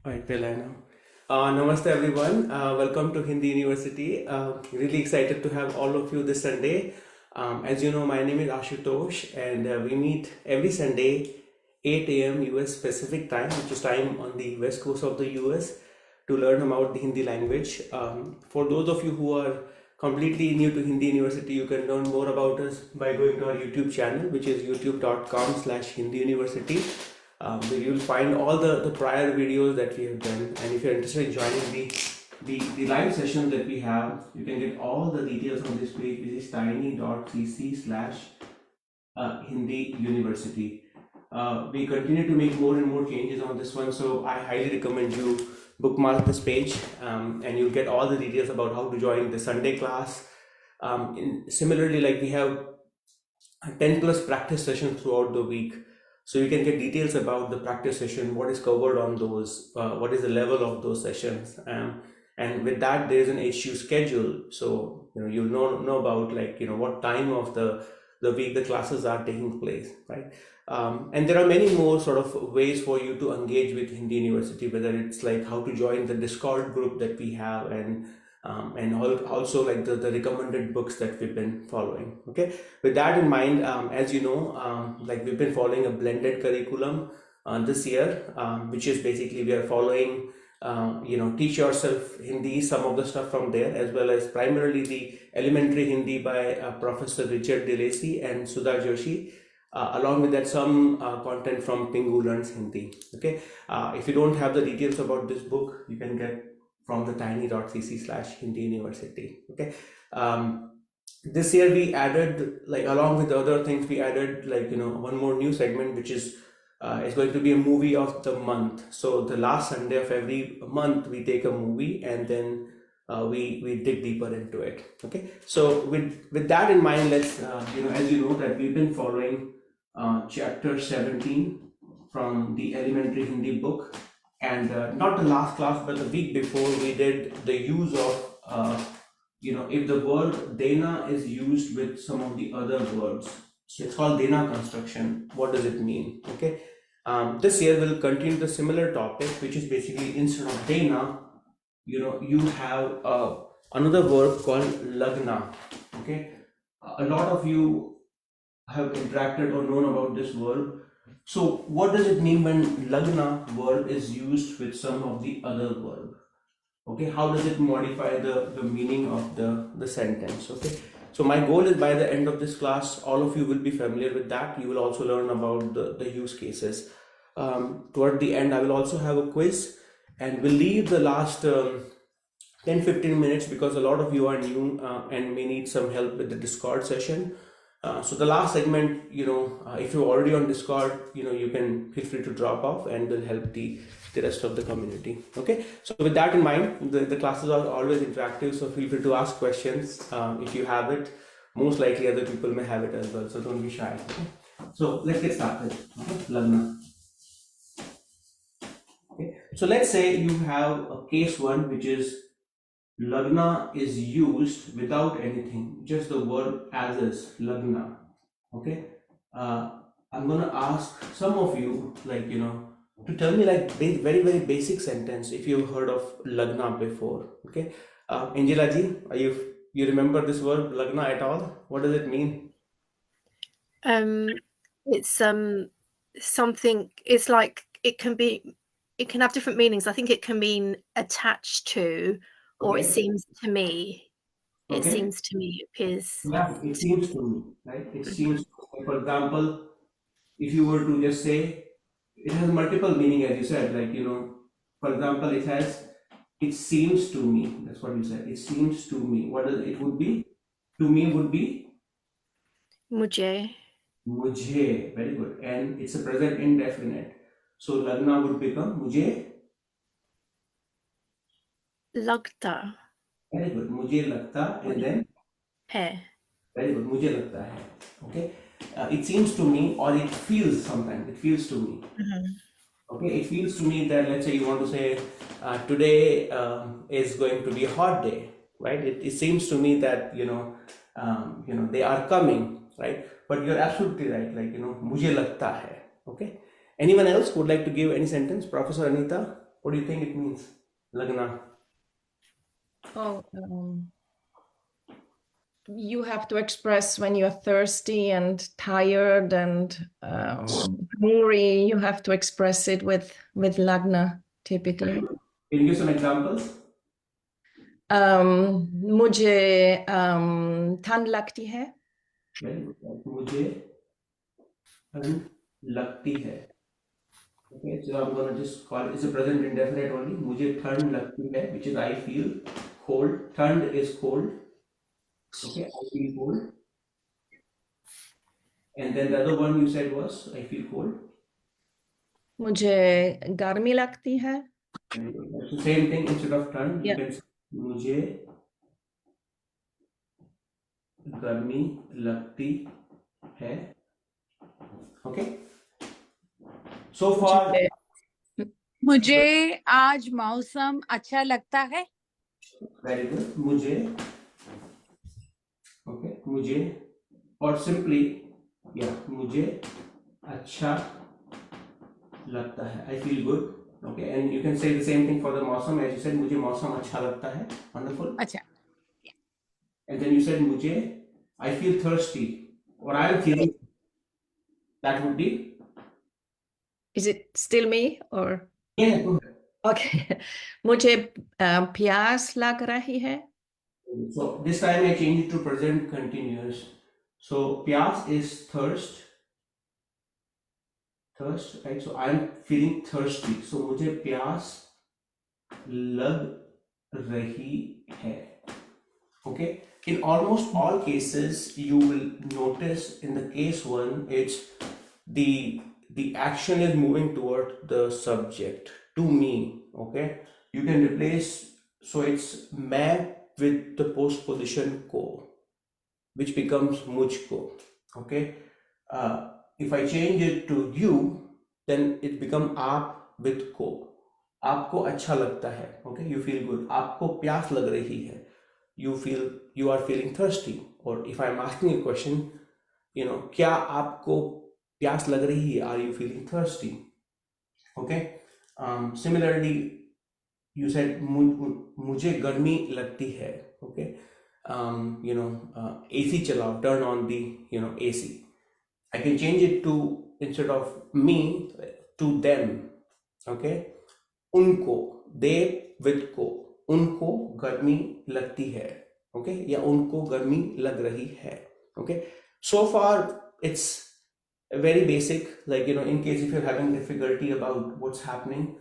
Alright, well, I know. Namaste everyone. Welcome to Hindi University. Really excited to have all of you this Sunday. As you know, my name is Ashutosh, and we meet every Sunday, 8 a.m. US Pacific time, which is time on the west coast of the US, to learn about the Hindi language. For those of you who are completely new to Hindi University, you can learn more about us by going to our YouTube channel, which is youtube.com/Hindi University. Where you'll find all the prior videos that we have done, and if you're interested in joining the live session that we have, you can get all the details on this page, which is tiny.cc/Hindi University. We continue to make more and more changes on this one, so I highly recommend you bookmark this page, and you'll get all the details about how to join the Sunday class. Similarly, like we have 10 plus practice sessions throughout the week, so you can get details about the practice session, what is covered on those, what is the level of those sessions, and with that there is an HU schedule, so you'll know about, like, what time of the week the classes are taking place, right? And there are many more sort of ways for you to engage with Hindi University, whether it's like how to join the Discord group that we have, and also like the recommended books that we've been following. Okay, with that in mind, as you know, like we've been following a blended curriculum this year, which is basically we are following teach yourself Hindi, some of the stuff from there, as well as primarily the elementary Hindi by Professor Richard Delacy and Sudha Joshi. Along with that, some content from Pingu Learns Hindi. Okay, if you don't have the details about this book, you can get from the tiny.cc/Hindi University. Okay. This year we added, like, along with the other things, we added, like, one more new segment, which is going to be a movie of the month. So the last Sunday of every month we take a movie, and then we dig deeper into it. Okay, so with that in mind, let's as you know that we've been following chapter 17 from the elementary Hindi book, and not the last class but the week before we did the use of if the word dena is used with some of the other words. So it's called dena construction. What does it mean? Okay. This year we'll continue the similar topic, which is basically, instead of dena, you have another verb called lagna. Okay. A lot of you have interacted or known about this verb. So what does it mean when lagna verb is used with some of the other verb? Okay, how does it modify the meaning of the sentence? Okay, so my goal is, by the end of this class, all of you will be familiar with that. You will also learn about the use cases. Toward the end, I will also have a quiz, and we'll leave the last 10-15 minutes because a lot of you are new and may need some help with the Discord session. So the last segment, if you're already on Discord, you can feel free to drop off, and we'll help the rest of the community. Okay, so with that in mind, the classes are always interactive, so feel free to ask questions if you have it. Most likely other people may have it as well, so don't be shy. Okay? So let's get started. Okay? Lagna. Okay, so let's say you have a case one, which is lagna is used without anything, just the word as is, lagna. Okay, I'm gonna ask some of you, like, to tell me, like, very very basic sentence if you've heard of lagna before. Okay, Angela ji, you remember this word lagna at all? What does it mean? It's something. It's like it can have different meanings. I think it can mean attached to, or it Okay, seems to me. It okay, seems to me, appears. yeah, it seems to me, right? It seems, for example, if you were to just say, it has multiple meaning, as you said, like, for example, it seems to me, that's what you said, it seems to me. What does it would be? To me would be Mujhe mujhe. Very good. And it's a present indefinite, so lagna would become mujhe. lagta Very good, mujhe lagta. And then, hai. very good, mujhe lagta hai. Okay, it seems to me, or it feels, sometimes it feels to me. Mhm. Okay, it feels to me that, let's say you want to say, today is going to be a hot day, right? It seems to me that, they are coming, right? But you're absolutely right, like, mujhe lagta hai. Okay. Anyone else would like to give any sentence? Professor Anita? What do you think it means? Lagna. Oh, you have to express when you're thirsty and tired and hungry. You have to express it with Lagna typically. Can you give some examples? मुझे ठंड लगती है. मुझे ठंड लगती है. Okay, so I'm gonna just call it, it's a present indefinite only. मुझे ठंड लगती है, which is I feel cold. ठंड is cold. Okay, I feel cold. And then the other one you said was I feel cold. मुझे गर्मी लगती है. So same thing, instead of ठंड, you can say मुझे गर्मी लगती है. Okay. So far, मुझे आज मौसम अच्छा लगता है. very good. मुझे, okay, मुझे, or simply, yeah, मुझे अच्छा लगता है. I feel good. Okay, and you can say the same thing for the मौसम, as you said, मुझे मौसम अच्छा लगता है. Wonderful. अच्छा. And then you said मुझे, I feel thirsty, or I am feeling. That would be. Is it still me or? Yeah, go ahead. Okay. मुझे प्यास लग रही है. So this time I change it to present continuous. So pyas is thirst. Thirst, right? So I am feeling thirsty. So मुझे प्यास लग रही है. Okay. In almost all cases, you will notice in the case one, it's the action is moving toward the subject, to me. Okay. You can replace, so it's मैं with the postposition को, which becomes मुझको. Okay. If I change it to you, then it becomes आप with को. आपको अच्छा लगता है. Okay, you feel good. आपको प्यास लग रही है. You are feeling thirsty. Or if I'm asking a question, क्या आपको प्यास लग रही है? Are you feeling thirsty? Okay. Similarly, you said मुझे गर्मी लगती है. Okay. AC चलाओ. Turn on the AC. I can change it to, instead of me, to them. Okay. उनको, they with को, उनको गर्मी लगती है. Okay. या उनको गर्मी लग रही है. Okay. So far it's very basic, like in case if you're having difficulty about what's happening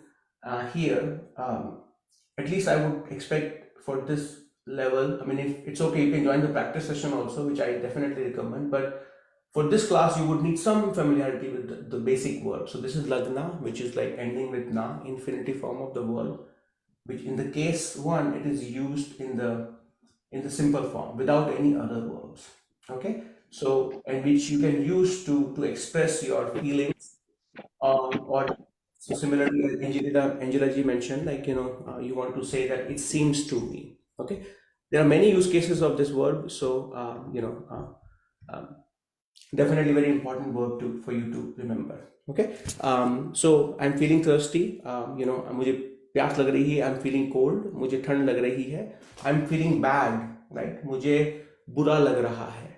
here, at least I would expect for this level, I mean, if it's okay, you can join the practice session also, which I definitely recommend, but for this class you would need some familiarity with the basic verb. So this is lagna, which is like ending with na, infinitive form of the verb, which in the case one it is used in the simple form without any other verbs. Okay. So, and which you can use to express your feelings, or so similarly as Angela ji mentioned, like you want to say that it seems to me. Okay. There are many use cases of this verb, so definitely very important verb for you to remember. Okay. So I'm feeling thirsty. मुझे प्यास लग रही है. I'm feeling cold. मुझे ठंड लग रही है. I'm feeling bad. Right. मुझे बुरा लग रहा है.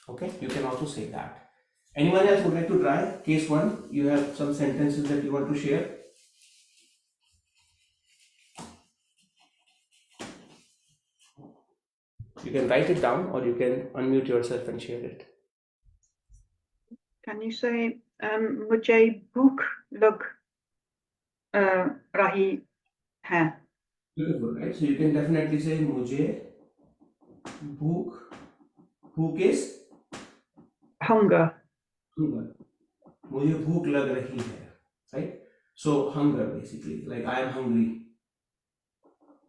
Okay. You can also say that. Anyone else would like to try? Case one, you have some sentences that you want to share. You can write it down, or you can unmute yourself and share it. Can you say मुझे भूख लग रही है? Beautiful, right? So you can definitely say मुझे भूख is Hunger. मुझे भूख लग रही है, right? So hunger, basically, like I am hungry.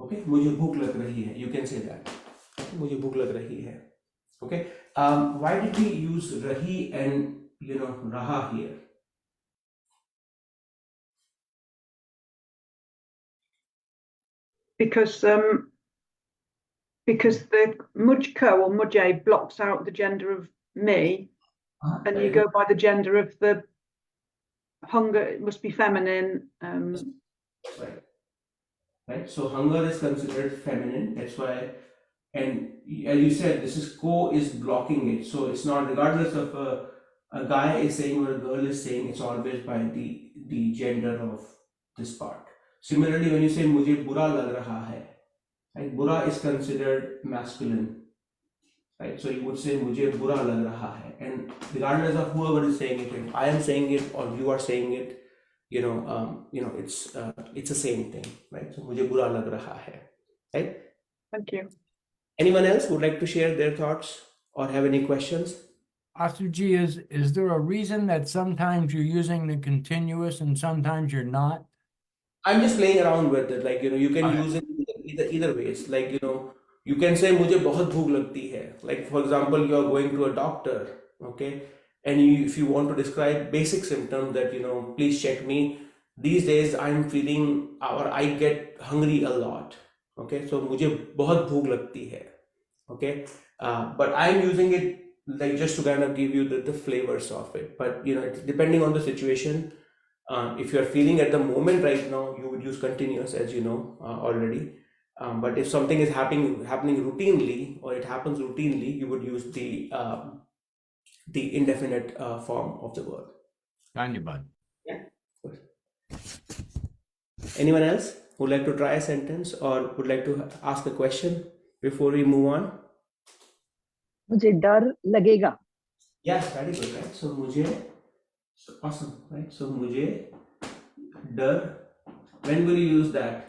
Okay, मुझे भूख लग रही है. You can say that. Okay? मुझे भूख लग रही है. Okay. Why did we use rahi and raha here? Because the mujka or mujhe blocks out the gender of me, and you go by the gender of the hunger. It must be feminine. Right. right? So hunger is considered feminine. That's why, and as you said, this is ko is blocking it. So it's not regardless of a guy is saying or a girl is saying. It's always by the gender of this part. Similarly, when you say मुझे बुरा लग रहा है, right? Bura is considered masculine, right? So you would say मुझे बुरा लग रहा है, and regardless of whoever is saying it, if I am saying it or you are saying it, it's the same thing, right? So मुझे बुरा लग रहा है, right? Thank you. Anyone else would like to share their thoughts or have any questions? Asuji, is there a reason that sometimes you're using the continuous and sometimes you're not? I'm just playing around with it. Like, you can Okay. use it either ways. Like, you can say मुझे बहुत भूख लगती है. Like, for example, you are going to a doctor, okay? And if you want to describe basic symptoms that, please check me. These days I'm feeling or I get hungry a lot. Okay, so मुझे बहुत भूख लगती है. Okay, but I'm using it like just to kind of give you the flavors of it. But it's depending on the situation. If you're feeling at the moment right now, you would use continuous, as you know already. But if something is happening routinely, or it happens routinely, you would use the indefinite form of the verb. Tanya, bud. Yeah. Of course. Anyone else would like to try a sentence or would like to ask a question before we move on? मुझे डर लगेगा. Yes, very good, right? So मुझे, so awesome, right? So मुझे डर, when will you use that?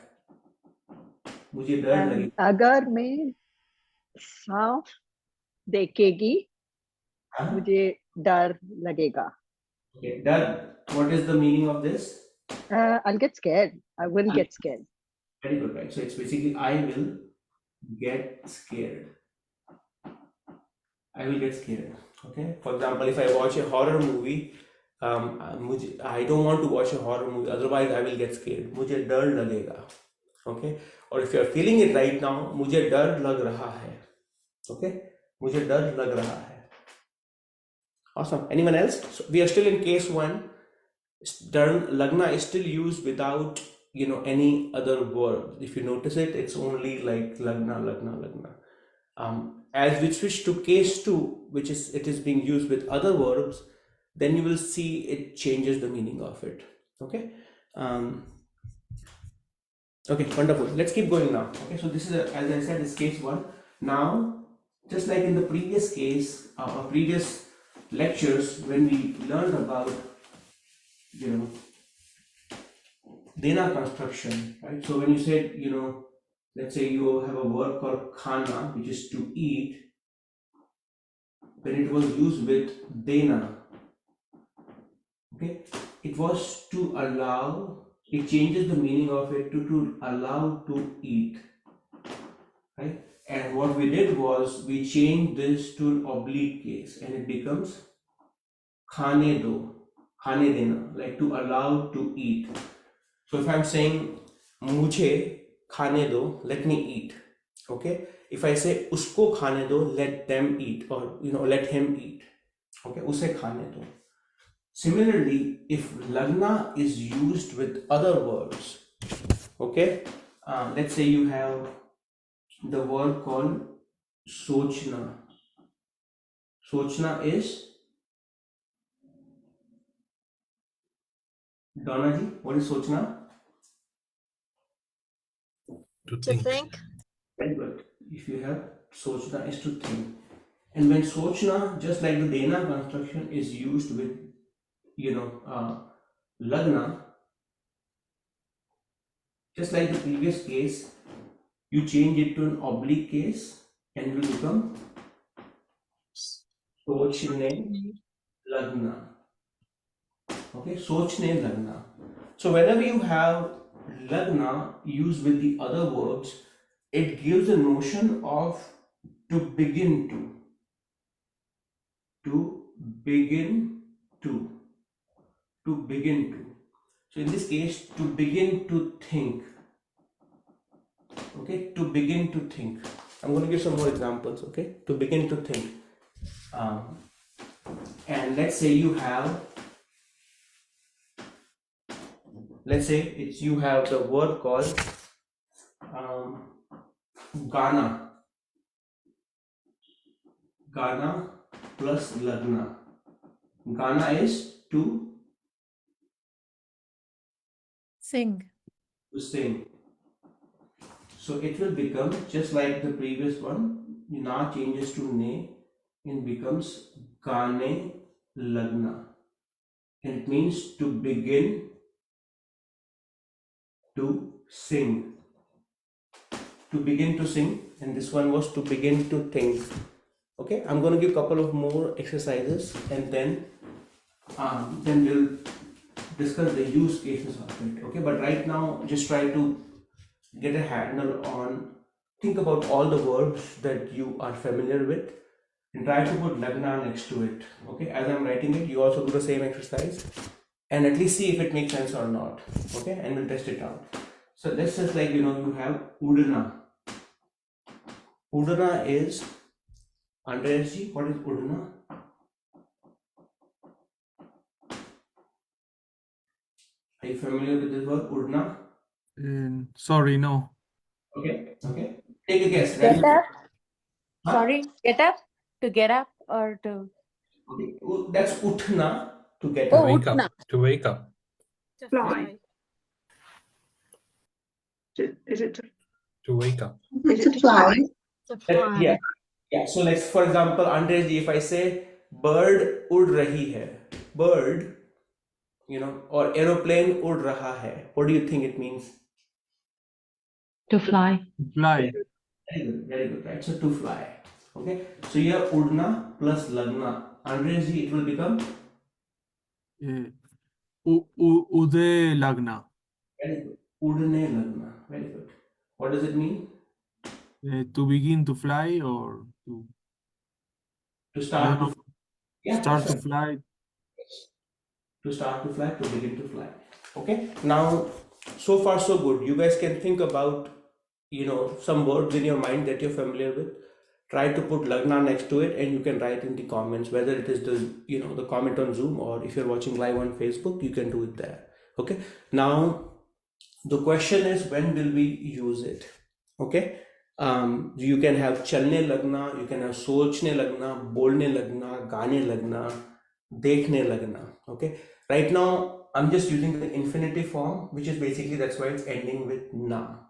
मुझे डर लगेगा. अगर मैं सांप देखेगी हाँ? मुझे डर लगेगा. Okay, डर. What is the meaning of this? I'll get scared. I will get scared. Very good, right? So it's basically I will get scared. I will get scared. Okay. For example, if I watch a horror movie, I don't want to watch a horror movie. Otherwise, I will get scared. मुझे डर लगेगा. Okay. Or if you are feeling it right now, मुझे डर लग रहा है. Okay. मुझे डर लग रहा है. Awesome. Anyone else? So we are still in case one. Dhar lagna is still used without any other verb. If you notice it, it's only like lagna. As we switch to case two, which is it is being used with other verbs, then you will see it changes the meaning of it. Okay. Okay, wonderful. Let's keep going now. Okay, so this is as I said, is case one. Now, just like in the previous case, our previous lectures, when we learned about dena construction, right? So when you said, let's say you have a verb called khana, which is to eat, when it was used with dena, okay, it was to allow, it changes the meaning of it to allow to eat, right? And what we did was we changed this to an oblique case and it becomes khane dena, like to allow to eat. So if I'm saying mujhe khane do, let me eat. Okay. If I say usko khane do, let them eat, or let him eat. Okay, usse khane do. Similarly, if lagna is used with other verbs, okay, let's say you have the word called sochna. Sochna is, Donna ji, what is sochna? To think. Very good. If you have sochna is to think. And when sochna, just like the dena construction, is used with, lagna, just like the previous case, you change it to an oblique case and it will become sochne lagna. Okay, sochne lagna. So whenever you have lagna used with the other verbs, it gives a notion of to begin to. To begin to. To begin to. So in this case, to begin to think. Okay, to begin to think. I'm going to give some more examples. Okay, to begin to think. And let's say you have, you have the word called Ghana. Ghana plus Lagna. Ghana is to Sing. sing. So it will become just like the previous one. Na changes to ne and becomes Gane Lagna. And it means to begin to sing. To begin to sing, and this one was to begin to think. Okay, I'm going to give a couple of more exercises, and then we'll discuss the use cases of it. Okay, but right now just try to get a handle on, think about all the verbs that you are familiar with and try to put lagna next to it. Okay, as I'm writing it, you also do the same exercise and at least see if it makes sense or not. Okay, and we'll test it out. So let's just, like, you have udana. Udana is under SG. What is udana? Are you familiar with this word udana? Sorry, no. Okay, take a guess. Get Ready? up. Huh? Sorry, get up. To get up or to. Okay, that's uthna, to get Oh, up. Wake utna. up. To wake up. To Fly. Is it To wake up. to fly? To fly. Yeah. So, like, for example, Andrej ji, if I say bird ud rahi hai, bird, or aeroplane ud raha hai, what do you think it means? To fly. Fly. Very good, right? So to fly. Okay. So here udna plus lagna. Andrej ji, it will become Ude Lagna. very good. Udne lagna. Very good. What does it mean? To begin to fly or To start to start so to fly. to start to fly, to begin to fly. Okay, now so far so good. You guys can think about some words in your mind that you're familiar with. Try to put lagna next to it, and you can write in the comments, whether it is the comment on Zoom, or if you're watching live on Facebook, you can do it there. Okay, now the question is, when will we use it? Okay, you can have chalne lagna, you can have sochne lagna, bolne lagna, gaane lagna, dekhne lagna. Okay, right now I'm just using the infinitive form, which is basically, that's why it's ending with na.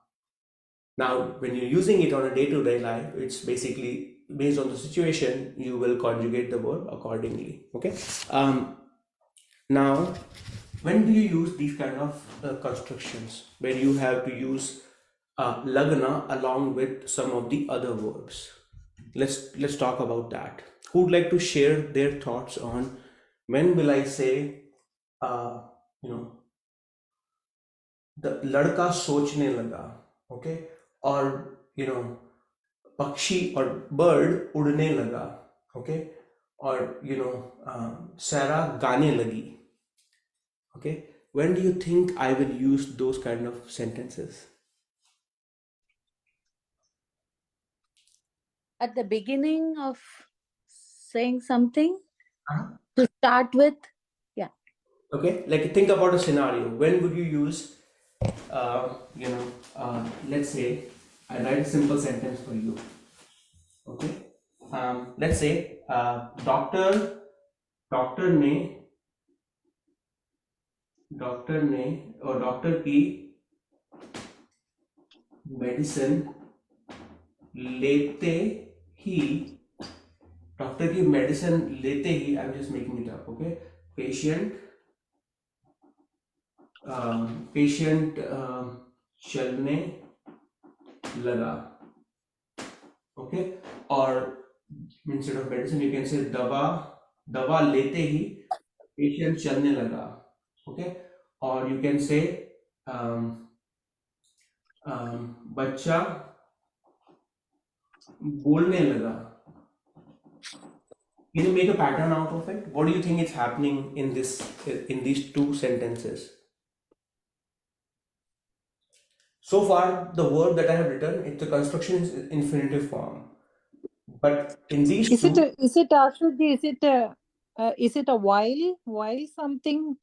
Now, when you're using it on a day-to-day life, it's basically based on the situation, you will conjugate the verb accordingly. Okay. Now, when do you use these kind of constructions, where you have to use lagna along with some of the other verbs? Let's talk about that. Who would like to share their thoughts on when will I say, the ladka sochne laga, okay, or pakshi or bird udne laga, okay, or Sarah gaane lagi. Okay, when do you think I will use those kind of sentences? At the beginning of saying something. Uh-huh. To start with. Yeah. Okay, like, think about a scenario. When would you use, let's say I write a simple sentence for you. Okay, let's say doctor ने और doctor की medicine लेते ही I am just making it up. Okay, patient चलने लगा. Okay, और instead of medicine you can say dawa लेते ही patient चलने लगा. ओके, और यू कैन से बच्चा बोलने लगा. Can you make a pattern out of it? What do you think is happening in these two sentences? So far, the verb that I have written, the construction is infinitive form. But in these Is two, it Ashwin, is it a while something?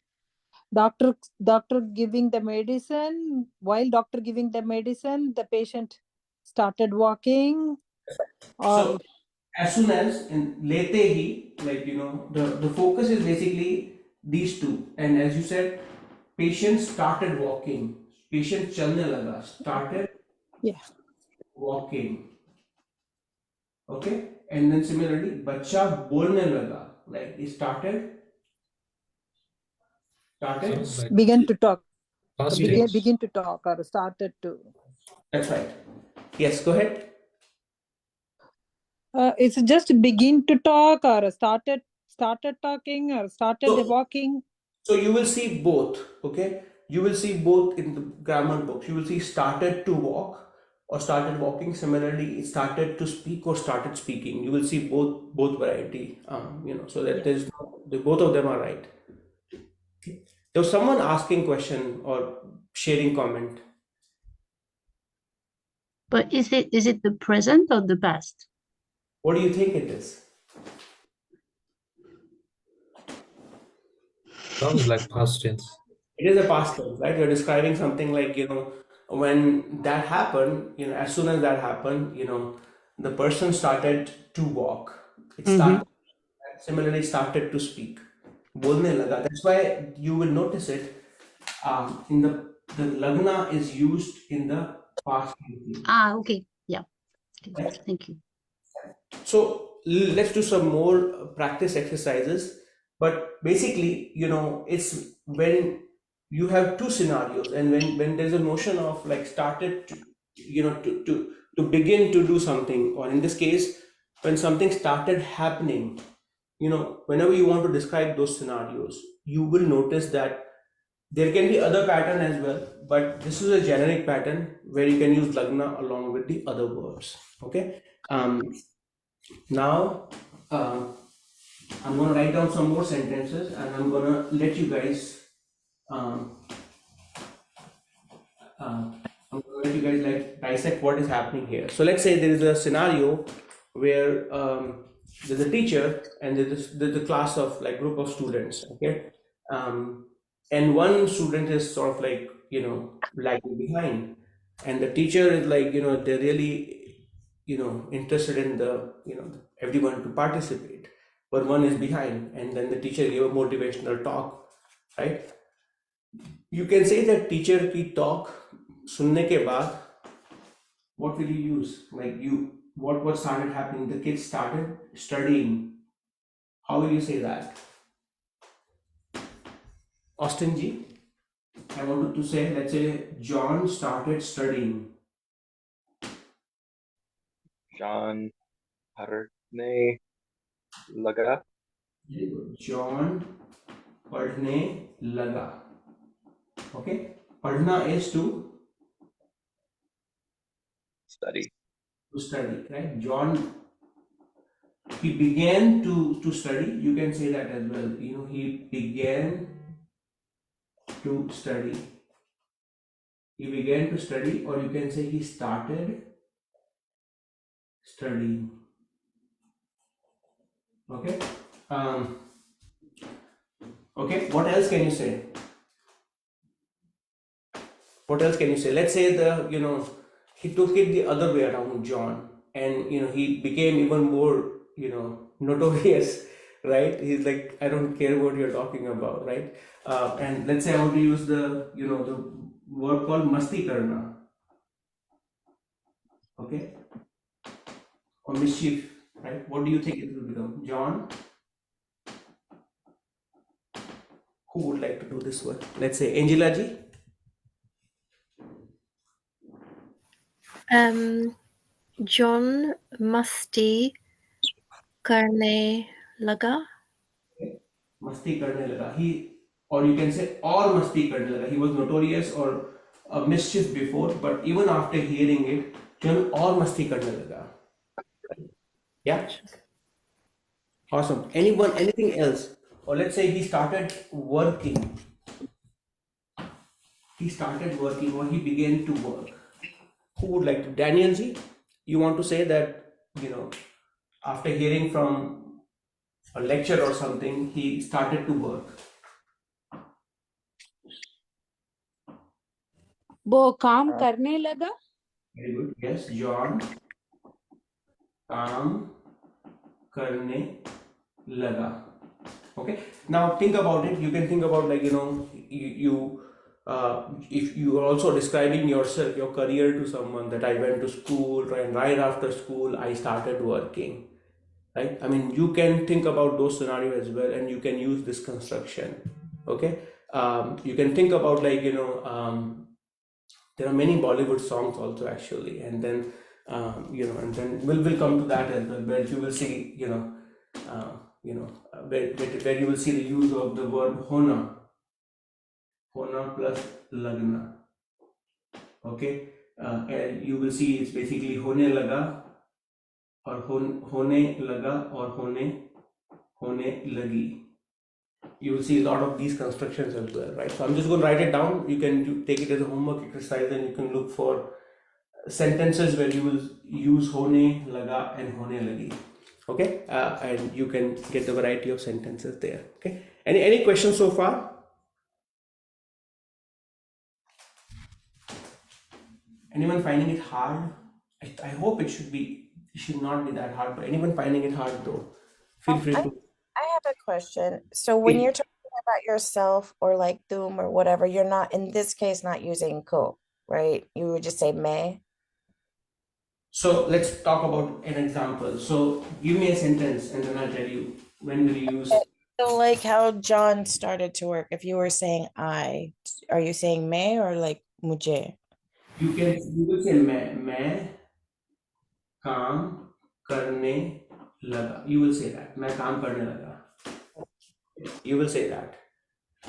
doctor giving the medicine. While doctor giving the medicine, the patient started walking. Or So as soon as in lete hi, like the focus is basically these two. And as you said, patient started walking. Patient chalne laga, started yeah, walking. Okay, and then similarly, bacha bolne laga, like he started began to talk. Past Begin tense. begin to talk or started to. That's right. Yes, go ahead. It's just begin to talk or started talking or started So, walking. so you will see both, okay? You will see both in the grammar books. You will see started to walk or started walking. Similarly, it started to speak or started speaking. You will see both variety. So that there's both of them are right. Okay. There was someone asking question or sharing comment. But is it the present or the past? What do you think it is? Sounds like past tense. It is a past tense, right? You're describing something like, when that happened, as soon as that happened, the person started to walk. It started, similarly started to speak. Bolne laga. That's why you will notice it in the lagna is used in the past tense. Ah, okay. Yeah. Right? Thank you. So let's do some more practice exercises. But basically, it's when you have two scenarios, and when there's a notion of like started to, to begin to do something, or in this case, when something started happening, whenever you want to describe those scenarios, you will notice that there can be other pattern as well, but this is a generic pattern where you can use lagna along with the other verbs. Okay. Now, I'm going to write down some more sentences, and I'm going to let you guys. Um, I'm going to let you guys like dissect what is happening here. So let's say there is a scenario where there's a teacher and there's a class of like group of students. Okay, and one student is sort of like lagging behind, and the teacher is like they're really interested in the everyone to participate, but one is behind, and then the teacher gave a motivational talk, right? You can say that teacher ki talk sunne ke baad, what will you use? Like what started happening? The kids started studying. How will you say that? Austin ji, I wanted to say, let's say John started studying. John पढ़ने लगा. Very good. John पढ़ने लगा. Okay. पढ़ना is to Study. study, right? John, he began to study. You can say that as well. He began to study. He began to study, or you can say he started studying. Okay. Okay. What else can you say? What else can you say? Let's say he took it the other way around, John, and he became even more notorious, right? He's like, I don't care what you're talking about, right? And let's say I want to use the the word called masti karna, okay, or mischief, right? What do you think it will become, John? Who would like to do this one? Let's say Angela ji. John masti karne laga. मस्ती करने लगा. He, or you can say, और मस्ती करने लगा. He was notorious or a mischief before, but even after hearing it, John और मस्ती करने लगा. Yeah. Awesome. Anyone, anything else? Or let's say he started working. He started working, or he began to work. Who would like to? Daniel ji, you want to say that after hearing from a lecture or something, he started to work. वो काम करने लगा. Very good. Yes, John काम करने लगा. Okay. Now think about it. You can think about, like, if you are also describing yourself, your career, to someone, that I went to school, and right after school I started working. Right? I mean, you can think about those scenarios as well, and you can use this construction. Okay. You can think about, like, there are many Bollywood songs also, actually, and then and then we'll come to that as well, where you will see, where you will see the use of the word hona plus lagna. Okay, and you will see it's basically hone laga, or hone laga, or hone lagi. You will see a lot of these constructions as well, right? So I'm just going to write it down. You can take it as a homework exercise, and you can look for sentences where you will use hone laga and hone lagi. Okay, and you can get a variety of sentences there. Okay, any questions so far? Anyone finding it hard? I hope it should not be that hard, but anyone finding it hard, though, feel free to. I have a question. So when you're talking about yourself, or like tum or whatever, you're not, in this case, not using ko, right? You would just say me. So let's talk about an example. So give me a sentence, and then I'll tell you when will you use. So like how John started to work, if you were saying I, are you saying me or like mujhe? You will say मैं काम करने लगा. You will say that. मैं काम करने लगा. You will say that.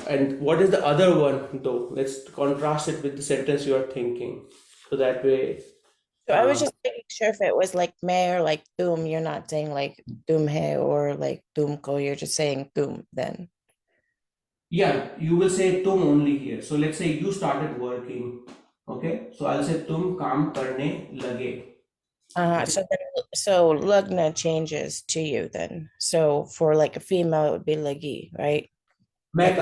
And what is the other one, though? Let's contrast it with the sentence you are thinking. So that way. So I was just making sure if it was like me or like tum, you're not saying like tum hai or like tum ko, you're just saying tum then. Yeah, you will say tum only here. So let's say you started working. Okay, so I'll say tum काम करने लगे. So lagna changes to you then. So for like a female, it would be lagi, right? मैं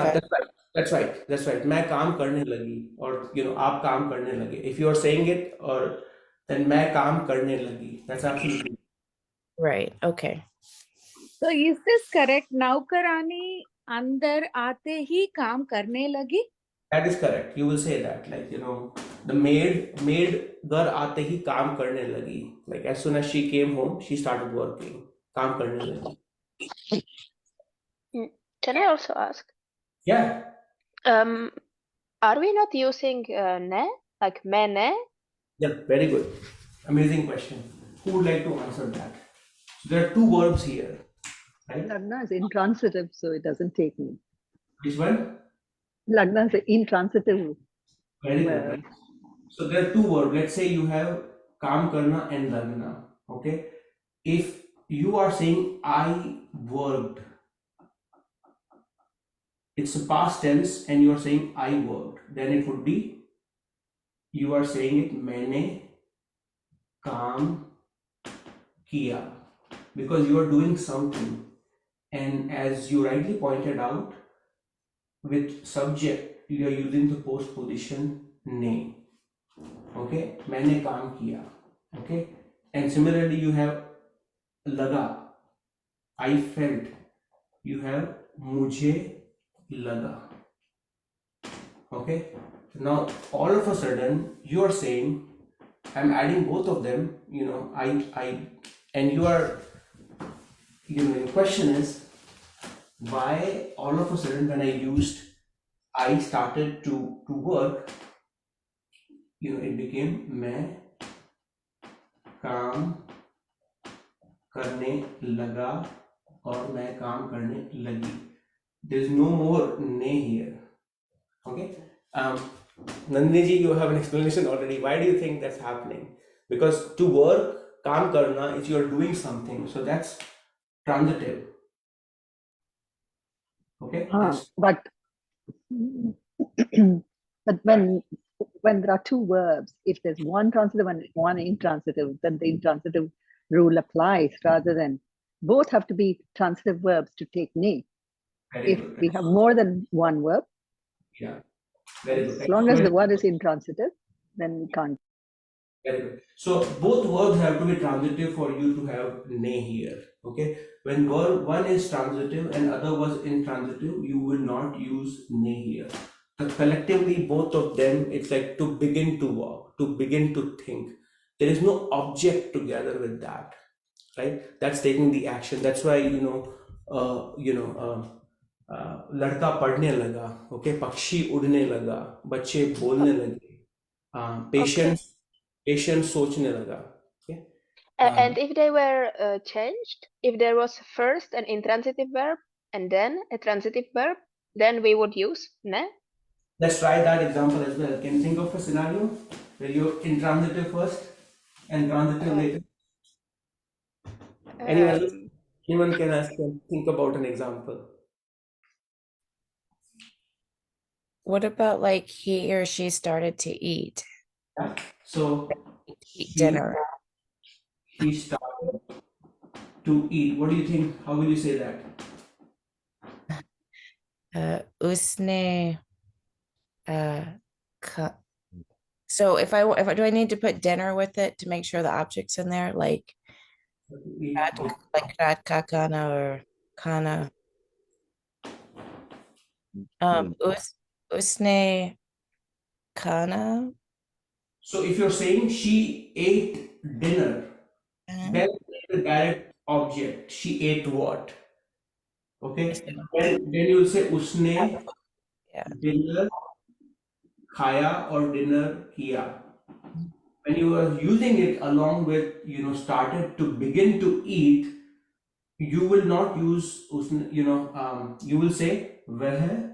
that's right. मैं काम करने लगी, or आप काम करने लगे. If you are saying it, or then मैं काम करने लगी. That's absolutely right. Okay. So is this correct? नौकरानी अंदर आते ही काम करने लगी. That is correct. You will say that, like, the maid घर आते ही काम करने लगी. Like, as soon as she came home, she started working. काम करने लगी. Can I also ask? Yeah. Are we not using ne, like mene? Yeah, very good. Amazing question. Who would like to answer that? So there are two verbs here, right? Lagna is intransitive, so it doesn't take me. Which one? Lagna is intransitive. Very good. Right? So there are two verbs. Let's say you have काम करना and lagna. Okay. If you are saying I worked, it's a past tense, and you are saying I worked, then it would be, you are saying it मैंने काम किया, because you are doing something, and as you rightly pointed out, with subject you are using the postposition ने. Okay, मैंने काम किया. Okay, and similarly you have लगा, I felt. You have मुझे लगा. Okay, now all of a sudden you are saying, I'm adding both of them, I and you are, the question is, why all of a sudden when I started to work, it became मैं काम करने लगा, और मैं काम करने लगी. There's no more ne here. Okay. Nandini ji, you have an explanation already. Why do you think that's happening? Because to work, काम करना, is you're doing something, so that's transitive. Okay. But when there are two verbs, if there's one transitive and one intransitive, then the intransitive rule applies, rather than both have to be transitive verbs to take ne. Very If good. we have more than one verb, Yeah. Very good. as long as the word is intransitive, then we can't. Very good. So both verbs have to be transitive for you to have ne here. Okay. When verb one is transitive and other was intransitive, you will not use ne here. But collectively, both of them, it's like to begin to walk, to begin to think. There is no object together with that, right? That's taking the action. That's why लड़का पढ़ने लगा, okay, पक्षी उड़ने लगा, बच्चे बोलने लगे, Okay. patient सोचने लगा. Okay. And if they were changed, if there was first an intransitive verb and then a transitive verb, then we would use ne. Let's try that example as well. Can you think of a scenario where you're intransitive first and transitive later? Anyone else? Anyone can ask and think about an example. What about like he or she started to eat? Yeah. So Eat dinner. he started to eat. What do you think? How will you say that? Usne. So if I do I need to put dinner with it to make sure the object's in there, like rat kakana or kana. Usne kana. So if you're saying she ate dinner, then the direct object. She ate what? Okay. Then you'll say usne dinner khaya or dinner kiya. When you are using it along with started to begin to eat, you will not use usne, you will say वह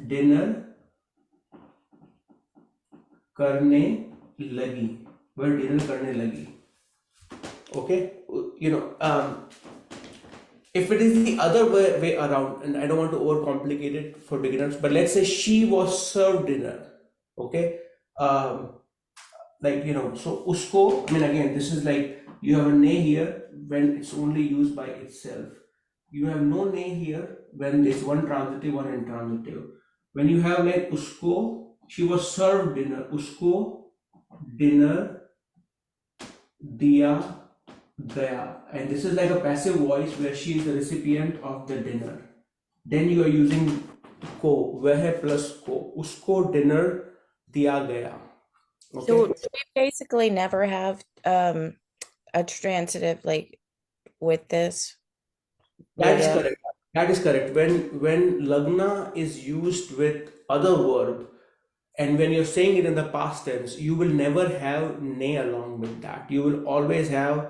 dinner करने लगी. वह dinner करने लगी. Okay. If it is the other way around, and I don't want to overcomplicate it for beginners, but let's say she was served dinner. Okay. So usko, I mean, again, this is like you have a ne here when it's only used by itself. You have no ne here when it's one transitive, one intransitive. When you have like usko, she was served dinner. Usko dinner diya gaya. And this is like a passive voice where she is the recipient of the dinner. Then you are using ko, वह plus ko. Usko dinner diya gaya. Okay. So we basically never have a transitive like with this. That is correct. That is correct. When lagna is used with other verb, and when you're saying it in the past tense, you will never have ne along with that. You will always have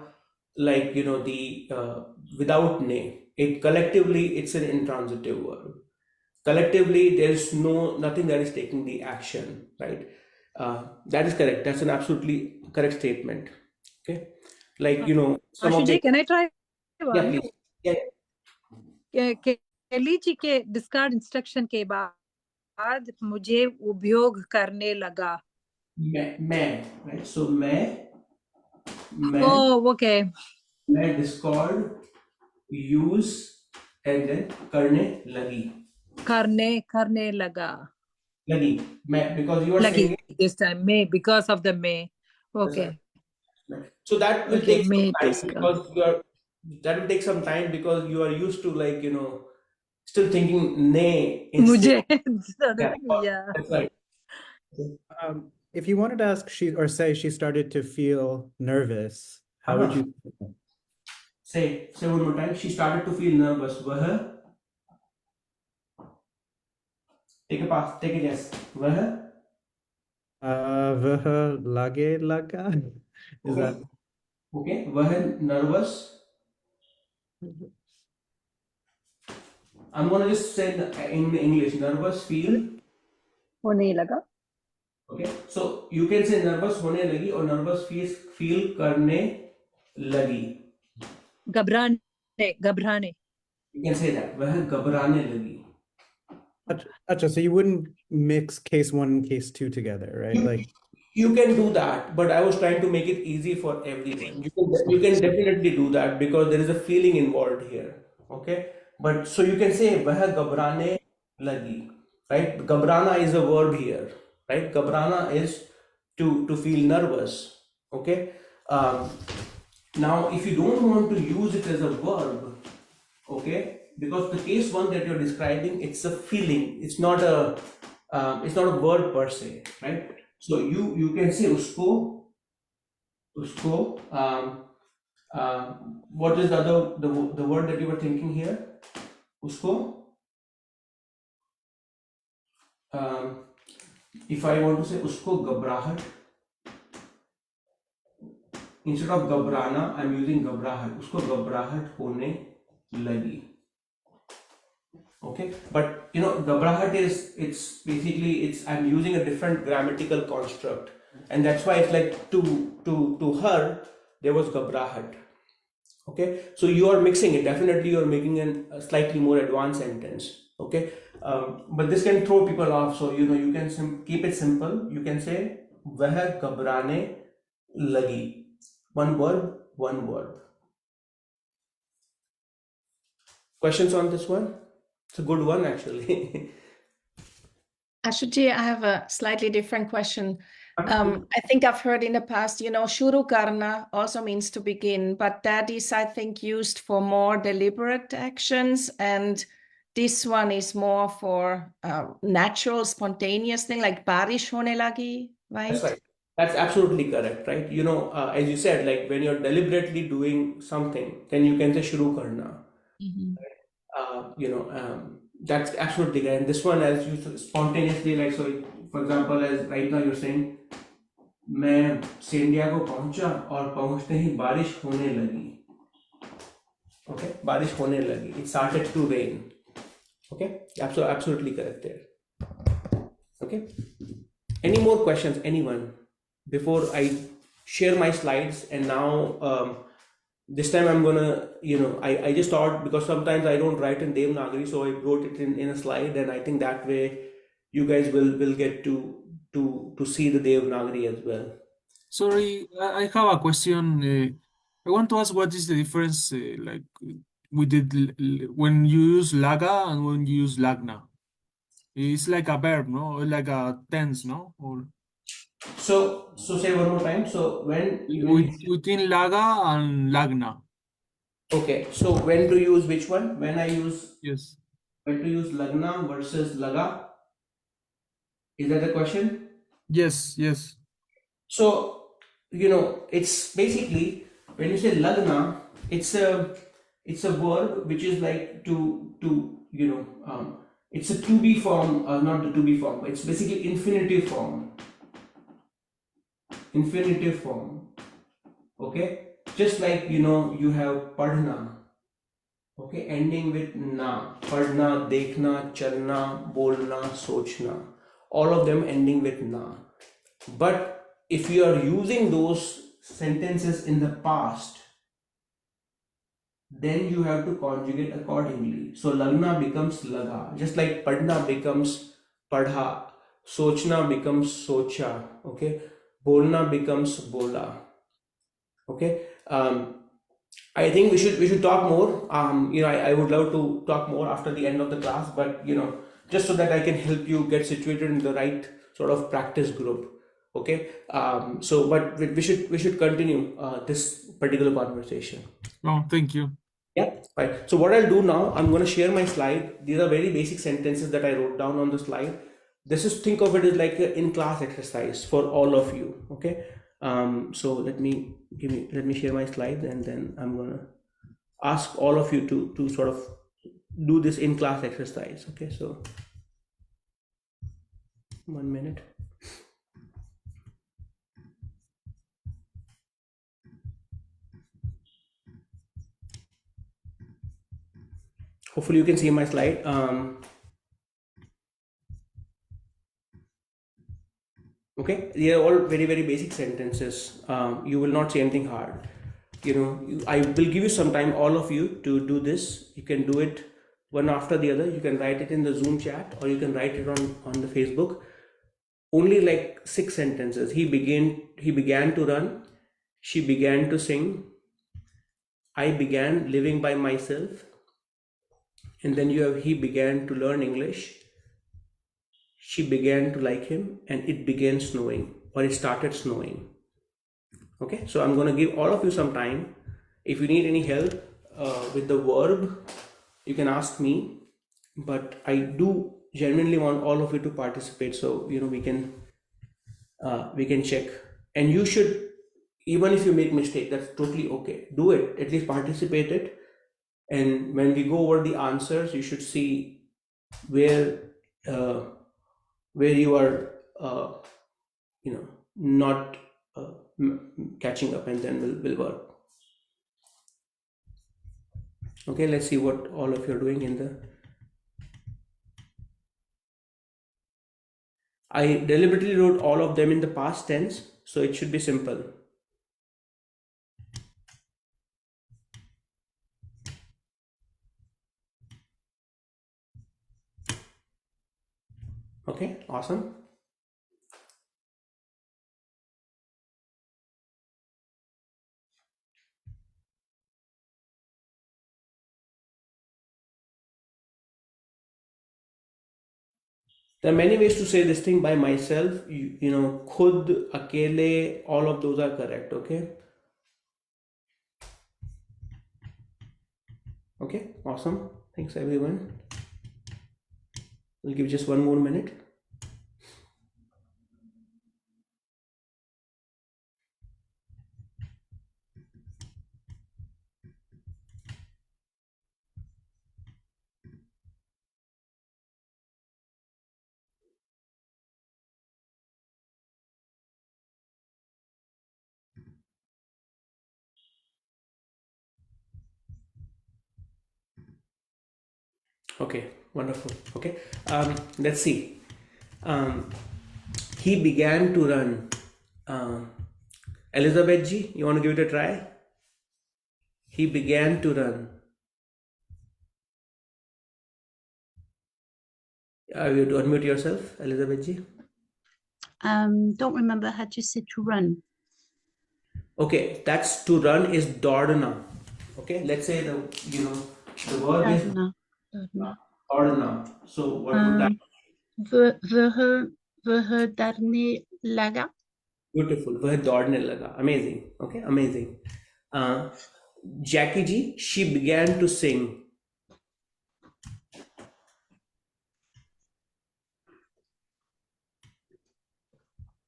like the without ne. It collectively it's an intransitive verb. Collectively, there's nothing that is taking the action, right? That is correct. That's an absolutely correct statement. Okay, like some of Ashuji, the can I try yeah, one? please. Yeah. केली जी के discard instruction के बाद मुझे उपयोग करने लगा. मैं right? So मैं Oh, okay. मैं discord use and then करने लगा. लगी मैं because you are Lagi saying it. this time may because of the may. That's Okay. right. So that will Okay, take some may time discard. that will take some time because you are used to like still thinking nay instead. मुझे Yeah, that's right. If you wanted to ask say she started to feel nervous, how would you say one more time? She started to feel nervous. वह take a guess. वह वह लगे लगा? Is okay. that Okay? वह nervous. I'm gonna just say in English. Nervous feel. होने लगा. Okay, so you can say nervous होने लगी और nervous feel करने लगी. घबराने. You can say that. वह घबराने लगी. Acha, so you wouldn't mix case 1 and case 2 together, right? You can do that, but I was trying to make it easy for everyone. You can definitely do that because there is a feeling involved here. Okay, but so you can say वह घबराने लगी, right? घबराना is a verb here, right? Ghabrana is to feel nervous, okay? Now, if you don't want to use it as a verb, okay, because the case one that you're describing, it's a feeling, it's not a word per se, right? So you can say usko. What is the word that you were thinking here? Usko. If I want to say usko ghabrahat, instead of ghabrana, I'm using ghabrahat. Usko ghabrahat hone lagi. Okay, but you know, ghabrahat it's basically I'm using a different grammatical construct, and that's why it's like to her there was ghabrahat. Okay, so you are mixing it. Definitely, you are making a slightly more advanced sentence. Okay, but this can throw people off. So you know, you can keep it simple. You can say वह घबराने लगी. One verb, one verb. Questions on this one? It's a good one actually. Ashuji, I have a slightly different question. I think I've heard in the past, shuru karna also means to begin, but that is, I think, used for more deliberate actions, and this one is more for natural, spontaneous thing, like barish hone lagi, right? That's right. That's absolutely correct, right? You know, as you said, like when you're deliberately doing something, then you can say shuru karna. That's absolutely right. And this one, as you spontaneously, like, so for example, as right now you're saying, मैं San Diego पहुंचा और पहुंचते ही बारिश होने लगी. Okay, बारिश होने लगी. It started to rain. Okay, absolutely correct there. Okay. Any more questions, anyone? Before I share my slides, and now this time I'm gonna, I just thought, because sometimes I don't write in Devanagari, so I wrote it in a slide, and I think that way you guys will get to see the Devanagari as well. Sorry, I have a question. I want to ask, what is the difference, like with when you use laga and when you use lagna? It's like a verb, no? Like a tense, no? Or So say one more time. So within laga and lagna. Okay, so when to use which one? When to use lagna versus laga? Is that the question? Yes. So, it's basically, when you say lagna, it's a verb which is like it's a to be form, not the to be form. It's basically infinitive form. Okay, just like you have padhna. Okay, ending with na. Padhna, dekhna, chalna, bolna, sochna. All of them ending with na. But if you are using those sentences in the past, then you have to conjugate accordingly. So lagna becomes laga, just like padhna becomes padha, sochna becomes socha, okay, bolna becomes bola. Okay, I think we should talk more. I would love to talk more after the end of the class, but just so that I can help you get situated in the right sort of practice group. Okay, but we should continue this particular conversation. Oh, thank you. Yeah, right. So what I'll do now, I'm going to share my slide. These are very basic sentences that I wrote down on the slide. Think of it as like an in-class exercise for all of you. Okay. So let me share my slides, and then I'm going to ask all of you to sort of do this in-class exercise. Okay. So 1 minute. Hopefully you can see my slide. Okay, they are all very, very basic sentences. You will not see anything hard. I will give you some time, all of you, to do this. You can do it one after the other. You can write it in the Zoom chat, or you can write it on the Facebook. Only like 6 sentences. He began to run. She began to sing. I began living by myself. And then you have he began to learn English. she began to like him, and it began snowing, or it started snowing. Okay, so I'm going to give all of you some time. If you need any help with the verb, you can ask me, but I do genuinely want all of you to participate, so we can check. And you should, even if you make mistake, that's totally okay. Do it, at least participate it. And when we go over the answers, you should see where you are not catching up, and then we'll work. Okay, let's see what all of you are doing in the. I deliberately wrote all of them in the past tense, so it should be simple. Okay, awesome. There are many ways to say this thing by myself. Khud, akele, all of those are correct. Okay. Okay, awesome. Thanks everyone. We'll give just one more minute. Okay, wonderful. Okay, let's see. He began to run. Elizabeth ji, you want to give it a try? He began to run. You have to unmute yourself, Elizabeth ji. Don't remember how to say to run. Okay, that's to run is dordna. Okay, let's say the word is dordna. So what would that? Vह darne laga. Beautiful. वह दौड़ने लगा. Amazing. Okay, amazing. Jackie ji, she began to sing.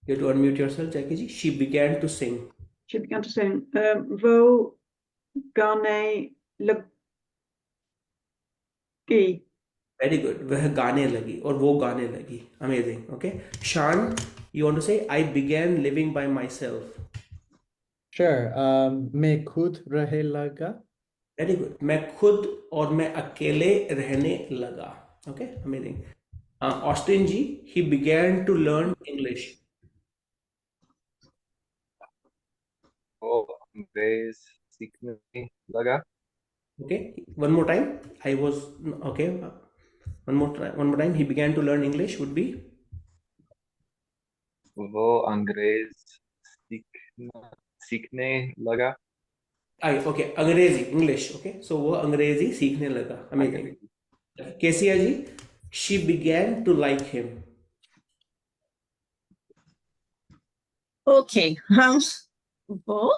You have to unmute yourself, Jackie ji. She began to sing. She began to sing. Wo gaane lagi. Very good. वह गाने लगी और वो गाने लगी. Amazing. Okay. Shan, you want to say, I began living by myself. Sure. मैं खुद रहे लगा. Very good. मैं खुद और मैं अकेले रहने लगा. Okay. Amazing. Austin ji, he began to learn English. वो अंग्रेज सीखने लगा. Okay. One more time. Okay. One more time. He began to learn English would be. वो अंग्रेज सीखने लगा. Okay, अंग्रेजी, English. Okay, so वो अंग्रेजी सीखने लगा. Amazing. Kesia ji, she began to like him. Okay. Wo?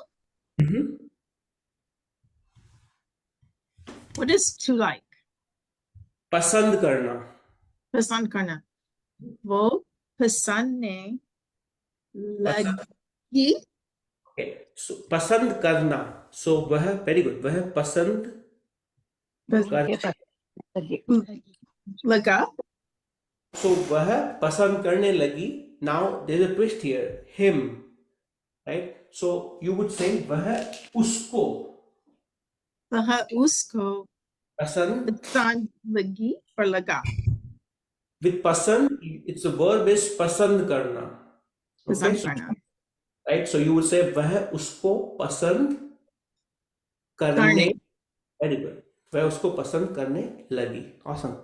What is to like? पसंद करना. पसंद करना. वो पसंद ने लगी. Okay, so पसंद करना. So वह very good. वह पसंद लगा. So वह पसंद करने लगी. Now there's a twist here. Him, right? So you would say वह उसको. वह उसको पसंद लगी or लगा. With पसंद, it's a verb is पसंद करना. Okay, पसंद करना. Right, so you would say वह उसको पसंद करने. Very good. वह उसको पसंद करने लगी. Awesome.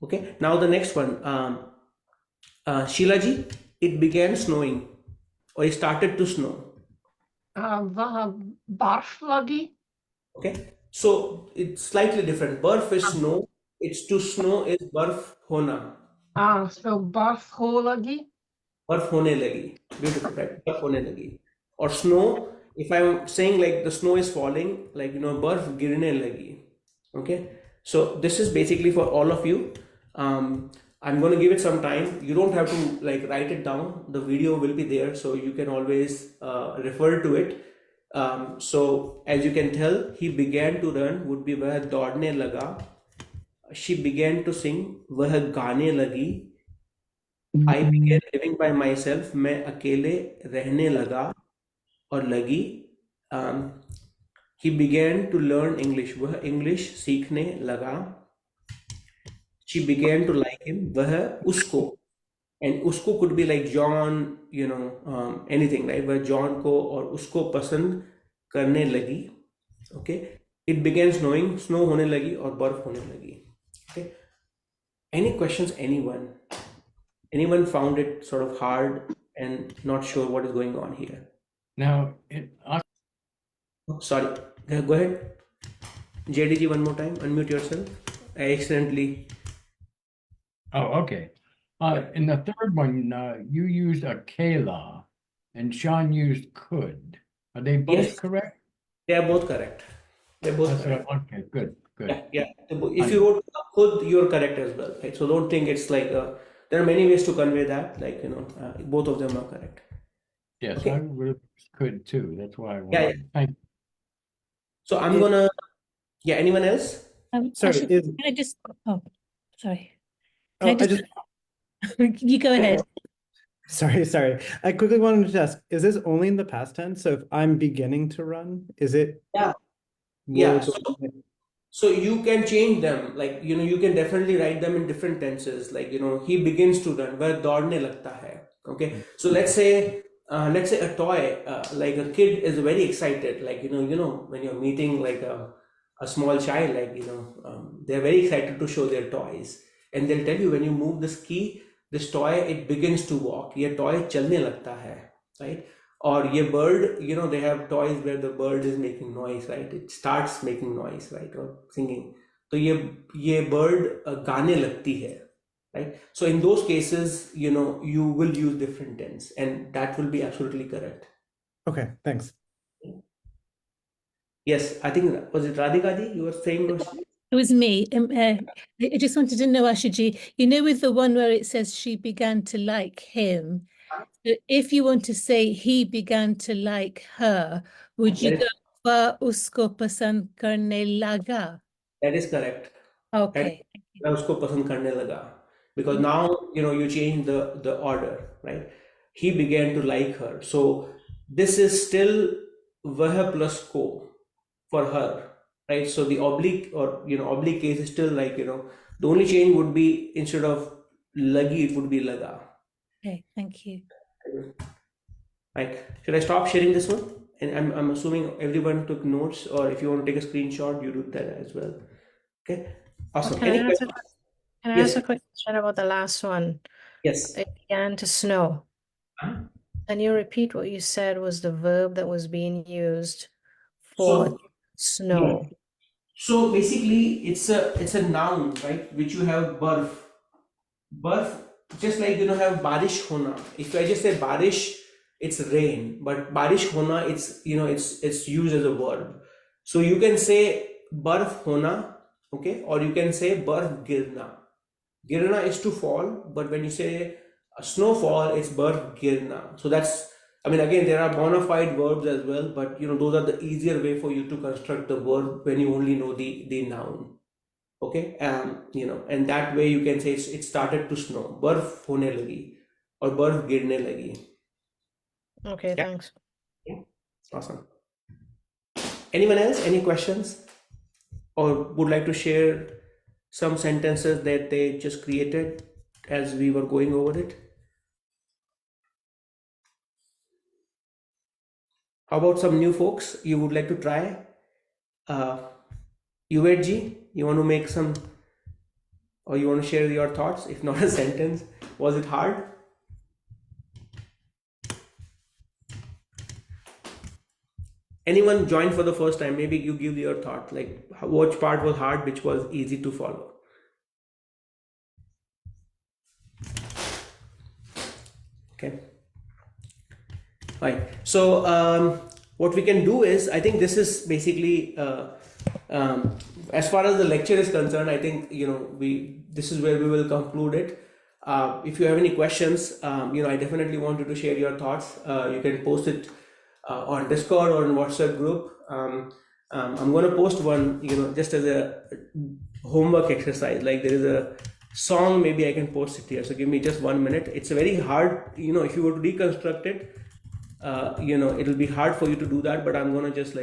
Okay, now the next one. Sheila ji, it began snowing, or it started to snow. वह बर्फ लगी. Okay, so it's slightly different. Barf is snow. It's to snow is barf hona. So barf ho lagi? बर्फ होने लगी. Beautiful, right? बर्फ होने लगी. Or snow, if I'm saying like the snow is falling, like बर्फ गिरने लगी. Okay, so this is basically for all of you. I'm going to give it some time. You don't have to like write it down. The video will be there, so you can always refer to it. So as you can tell, he began to run would be वह दौड़ने लगा. She began to sing, वह गाने लगी. I began living by myself, मैं अकेले रहने लगा और लगी. He began to learn English, वह English सीखने लगा. She began to like him, वह उसको, and उसको could be like John, anything, right? वह John को और उसको पसंद करने लगी. Okay, it began snowing, snow होने लगी और बर्फ होने लगी. Okay, any questions, anyone found it sort of hard and not sure what is going on here? Now, Sorry, go ahead. JDG, one more time, unmute yourself. I accidentally. Oh, okay. In the third one, you used a Kayla and Sean used could. Are they both Yes. correct? They are both correct. They're both That's correct. right. Okay, good, good. Yeah. If you wrote could, you're correct as well, right? So don't think it's like there are many ways to convey that. Like both of them are correct. Yes, Okay. I really could too. That's why I Yeah, wanted. Thank you. So I'm gonna. Yeah. Anyone else? Sorry, Actually, can I just? Oh, sorry. Oh, Can I just? You go ahead. Sorry. I quickly wanted to ask, is this only in the past tense? So if I'm beginning to run, is it? Yeah. will Yeah. the- So you can change them, like you can definitely write them in different tenses. Like he begins to run, वह दौड़ने लगता है. Okay, so let's say a toy, like a kid is very excited. Like when you're meeting like a small child, like they're very excited to show their toys, and they'll tell you when you move this key, this toy it begins to walk. ये toy चलने लगता है, right? Or ये bird, they have toys where the bird is making noise, right? It starts making noise, right? Or singing. तो ये bird गाने लगती है, right? So in those cases, you will use different tense, and that will be absolutely correct. Okay, thanks. Yes, I think was it Radhika ji? You were saying. It was me. I just wanted to know, Ashaji, with the one where it says she began to like him, if you want to say he began to like her, would you That is- go "Va usko pasand karne laga"? That is correct. Okay. मैं उसको पसंद करने लगा, because now you change the order, right? He began to like her, so this is still वह plus को for her, right? So the oblique or oblique case is still like the only change would be instead of lagi it would be laga. Okay, thank you. Right? Should I stop sharing this one? And I'm assuming everyone took notes, or if you want to take a screenshot, you do that as well. Okay, awesome. Can I Any ask a questions? Can I Yes. ask a quick question about the last one? Yes. It began to snow. Can you repeat what you said was the verb that was being used for snow? Yeah. So basically, it's a noun, right? Which you have barf. Barf, just like have barish hona. If I just say barish, it's rain. But barish hona, it's used as a verb. So you can say barf hona, okay, or you can say barf girna. Girna is to fall, but when you say snowfall, it's barf girna. So that's, again, there are bona fide verbs as well, but those are the easier way for you to construct the verb when you only know the noun. Okay, and that way you can say it started to snow. Barf hone lagi or barf girne lagi. Okay, Yeah. thanks. Yeah. Awesome. Anyone else? Any questions? Or would like to share some sentences that they just created as we were going over it? How about some new folks you would like to try? UAG, you want to make some, or you want to share your thoughts? If not a sentence, was it hard? Anyone joined for the first time? Maybe you give your thought, like which part was hard, which was easy to follow. Okay. Right. So what we can do is, I think this is basically as far as the lecture is concerned, I think this is where we will conclude it. If you have any questions, I definitely want you to share your thoughts. You can post it on Discord or in WhatsApp group. I'm going to post one, just as a homework exercise. Like there is a song, maybe I can post it here. So give me just 1 minute. It's very hard, if you were to reconstruct it, it'll be hard for you to do that. But I'm going to just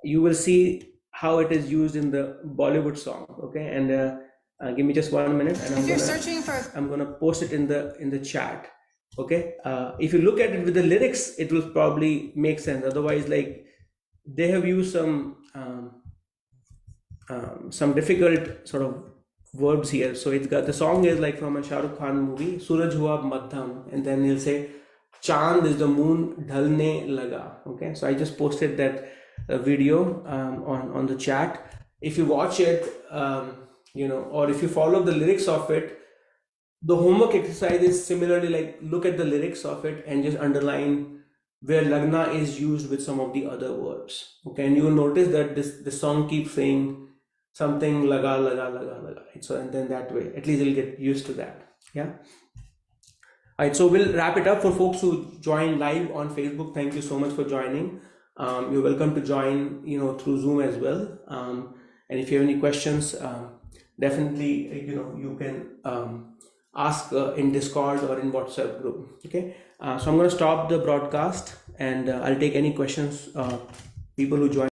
you will see how it is used in the Bollywood song. Okay, and give me just 1 minute, and I'm gonna post it in the chat. Okay, if you look at it with the lyrics, it will probably make sense. Otherwise, they have used some difficult sort of verbs here. So it's got, the song is like from a Shah Rukh Khan movie, Suraj hua madham, and then he'll say Chand is the moon dhalne laga. Okay, so I just posted that video on the chat. If you watch it, or if you follow the lyrics of it, the homework exercise is similarly look at the lyrics of it and just underline where Lagna is used with some of the other verbs. Okay, and you will notice that this song keeps saying something laga laga laga laga. So and then that way, at least you'll get used to that. Yeah. All right, so we'll wrap it up. For folks who join live on Facebook, thank you so much for joining. You're welcome to join, through Zoom as well. And if you have any questions, definitely, you can ask in Discord or in WhatsApp group. Okay. So I'm going to stop the broadcast, and I'll take any questions, people who join.